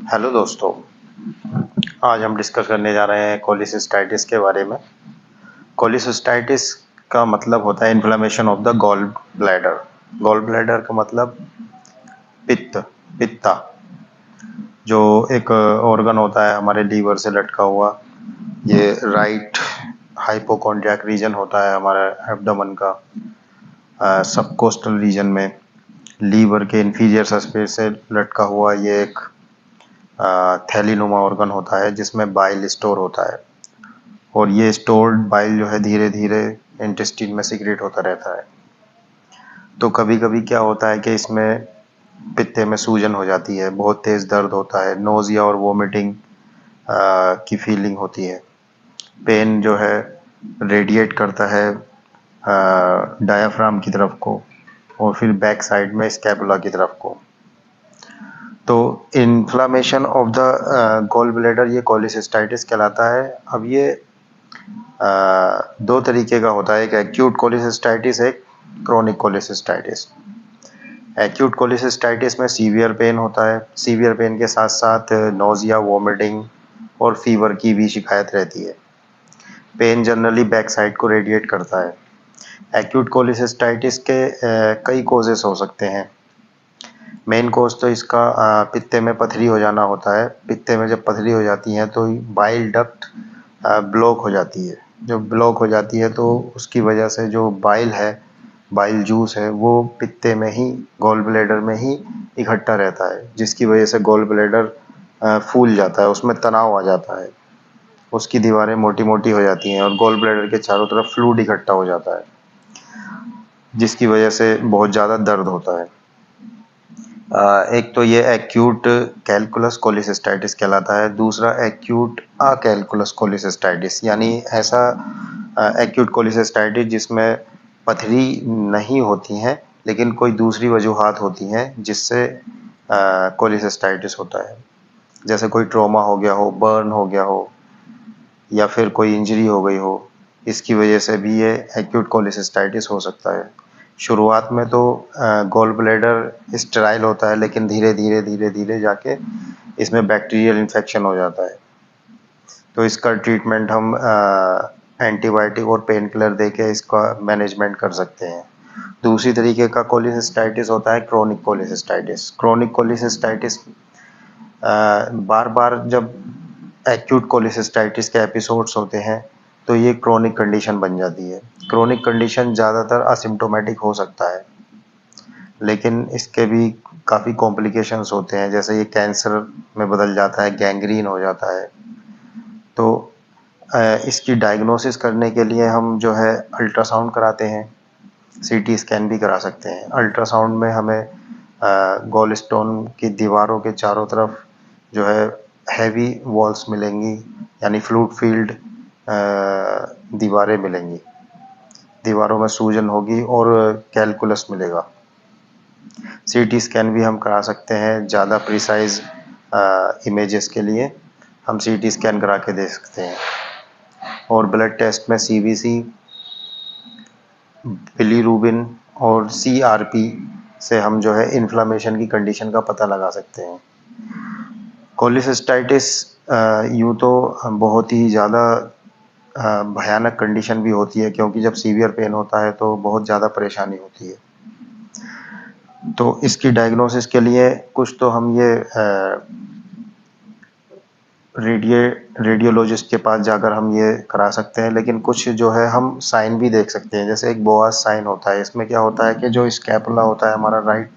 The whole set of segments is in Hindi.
हेलो दोस्तों, आज हम डिस्कस करने जा रहे हैं कोलिसिस्टाइटिस के बारे में। कोलिसिस्टाइटिस का मतलब होता है inflammation of the gall bladder. Gall bladder का मतलब पित्ता, जो एक ऑर्गन होता है हमारे लीवर से लटका हुआ। ये राइट हाइपोकॉन्ड्रियाक रीजन होता है हमारा एब्डोमेन का, सबकोस्टल रीजन में लीवर के इंफीरियर सरफेस से लटका हुआ ये एक थैलीनुमा ऑर्गन होता है जिसमें बाइल स्टोर होता है, और ये स्टोर्ड बाइल जो है धीरे धीरे इंटेस्टाइन में सिक्रेट होता रहता है। तो कभी कभी क्या होता है कि इसमें पित्ते में सूजन हो जाती है, बहुत तेज़ दर्द होता है, नोज़िया और वोमिटिंग की फीलिंग होती है। पेन जो है रेडिएट करता है डायाफ्राम की तरफ को, और फिर बैक साइड में स्कैपुला की तरफ को। तो inflammation of the gall bladder ये कोलिसिस्टाइटिस कहलाता है। अब ये दो तरीके का होता है, एक एक्यूट कोलिसिस्टाइटिस, एक क्रोनिक कोलिसिस्टाइटिस। एक्यूट कोलिसिस्टाइटिस में सीवियर पेन होता है, सीवियर पेन के साथ साथ नोज़िया, वोमिटिंग और फीवर की भी शिकायत रहती है। पेन जनरली बैक साइड को रेडिएट करता है। एक्यूट कोलिसिस्टाइटिस के कई कोजेस हो सकते हैं। मेन कोज तो इसका पित्ते में पथरी हो जाना होता है। पित्ते में जब पथरी हो जाती है तो बाइल डक्ट ब्लॉक हो जाती है। जब ब्लॉक हो जाती है तो उसकी वजह से जो बाइल है, बाइल जूस है, वो पित्ते में ही, गॉल ब्लैडर में ही इकट्ठा रहता है, जिसकी वजह से गॉल ब्लैडर फूल जाता है, उसमें तनाव आ जाता है, उसकी दीवारें मोटी मोटी हो जाती हैं और गॉल ब्लैडर के चारों तरफ फ्लूइड इकट्ठा हो जाता है, जिसकी वजह से बहुत ज़्यादा दर्द होता है। एक तो ये एक्यूट कैलकुलस कोलिसिस्टाइटिस कहलाता है, दूसरा एक्यूट अकैलकुलस कोलिसिस्टाइटिस, यानी ऐसा एक्यूट कोलिसिस्टाइटिस जिसमें पथरी नहीं होती हैं लेकिन कोई दूसरी वजूहात होती हैं जिससे कोलिसिस्टाइटिस होता है। जैसे कोई ट्रॉमा हो गया हो, बर्न हो गया हो, या फिर कोई इंजरी हो गई हो, इसकी वजह से भी ये एक्यूट कोलिसिस्टाइटिस हो सकता है। शुरुआत में तो गॉल ब्लैडर स्टेराइल होता है, लेकिन धीरे धीरे जाके इसमें बैक्टीरियल इन्फेक्शन हो जाता है। तो इसका ट्रीटमेंट हम एंटीबायोटिक और पेन किलर दे के इसका मैनेजमेंट कर सकते हैं। दूसरी तरीके का कोलिसिस्टाइटिस होता है क्रोनिक कोलिसिस्टाइटिस। क्रोनिक कोलिसिस्टाइटिस बार बार जब एक्यूट कोलिसिस्टाइटिस के एपिसोड्स होते हैं तो ये क्रोनिक कंडीशन बन जाती है। क्रोनिक कंडीशन ज़्यादातर असिम्प्टोमेटिक हो सकता है, लेकिन इसके भी काफ़ी कॉम्प्लिकेशंस होते हैं, जैसे ये कैंसर में बदल जाता है, गैंग्रीन हो जाता है। तो इसकी डायग्नोसिस करने के लिए हम जो है अल्ट्रासाउंड कराते हैं, सीटी स्कैन भी करा सकते हैं। अल्ट्रासाउंड में हमें गॉल स्टोन की दीवारों के चारों तरफ जो है हैवी वॉल्स मिलेंगी, यानी फ्लूइड फील्ड दीवारें मिलेंगी, दीवारों में सूजन होगी और कैलकुलस मिलेगा। सीटी स्कैन भी हम करा सकते हैं, ज़्यादा प्रिसाइज इमेजेस के लिए हम सीटी स्कैन करा के दे सकते हैं। और ब्लड टेस्ट में सीबीसी, बिलीरुबिन और सीआरपी से हम जो है इन्फ्लामेशन की कंडीशन का पता लगा सकते हैं। कोलिसिस्टाइटिस यूँ तो बहुत ही ज़्यादा भयानक कंडीशन भी होती है, क्योंकि जब सीवियर पेन होता है तो बहुत ज़्यादा परेशानी होती है। तो इसकी डायग्नोसिस के लिए कुछ तो हम ये रेडियोलॉजिस्ट के पास जाकर हम ये करा सकते हैं, लेकिन कुछ जो है हम साइन भी देख सकते हैं। जैसे एक बोआज साइन होता है, इसमें क्या होता है कि जो स्कैपुला होता है हमारा राइट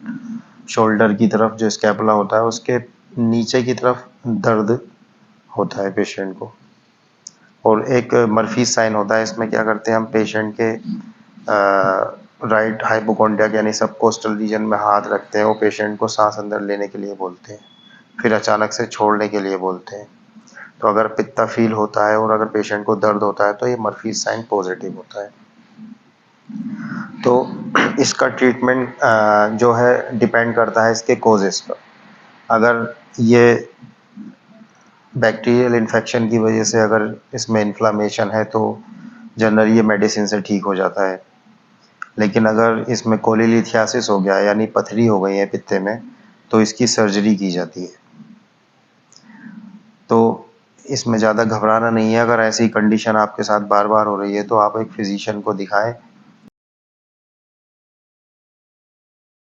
शोल्डर की तरफ, जो स्कैपुला होता है उसके नीचे की तरफ दर्द होता है पेशेंट को। और एक मर्फी साइन होता है, इसमें क्या करते हैं हम पेशेंट के राइट हाइपोकॉन्ड्रिया यानी सबकोस्टल रीजन में हाथ रखते हैं, वो पेशेंट को सांस अंदर लेने के लिए बोलते हैं, फिर अचानक से छोड़ने के लिए बोलते हैं। तो अगर पित्ता फील होता है और अगर पेशेंट को दर्द होता है तो ये मर्फी साइन पॉजिटिव होता है। तो इसका ट्रीटमेंट जो है डिपेंड करता है इसके कोजेस पर। अगर ये बैक्टीरियल इन्फेक्शन की वजह से अगर इसमें इन्फ्लामेशन है तो जनरली ये मेडिसिन से ठीक हो जाता है। लेकिन अगर इसमें कोलिलिथियासिस हो गया, यानी पथरी हो गई है पित्ते में, तो इसकी सर्जरी की जाती है। इसमें ज़्यादा घबराना नहीं है। अगर ऐसी कंडीशन आपके साथ बार-बार हो रही है तो आप एक फिज़िशियन को दिखाएँ